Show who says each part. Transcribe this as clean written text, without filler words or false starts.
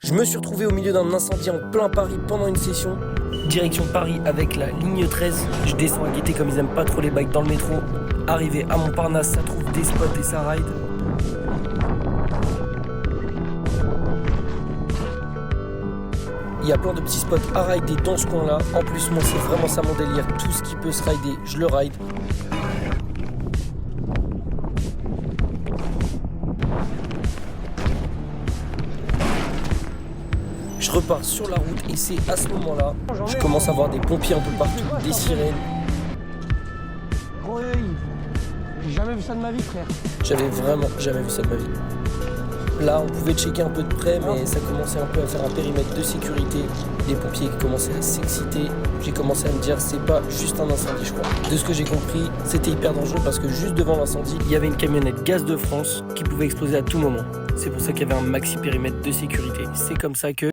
Speaker 1: Je me suis retrouvé au milieu d'un incendie en plein Paris pendant une session. Direction Paris avec la ligne 13. Je descends à Gaîté comme ils aiment pas trop les bikes dans le métro. Arrivé à Montparnasse, ça trouve des spots et ça ride. Il y a plein de petits spots à rider dans ce coin-là. En plus, moi, c'est vraiment ça mon délire. Tout ce qui peut se rider, je le ride. Je repars sur la route et c'est à ce moment-là, je commence à voir des pompiers un peu partout, des sirènes.
Speaker 2: Oh, j'ai jamais vu ça de ma vie, frère.
Speaker 1: J'avais vraiment jamais vu ça de ma vie. Là, on pouvait checker un peu de près, mais ça commençait un peu à faire un périmètre de sécurité. Les pompiers commençaient à s'exciter. J'ai commencé à me dire, c'est pas juste un incendie, je crois. De ce que j'ai compris, c'était hyper dangereux parce que juste devant l'incendie, il y avait une camionnette Gaz de France qui pouvait exploser à tout moment. C'est pour ça qu'il y avait un maxi périmètre de sécurité. C'est comme ça que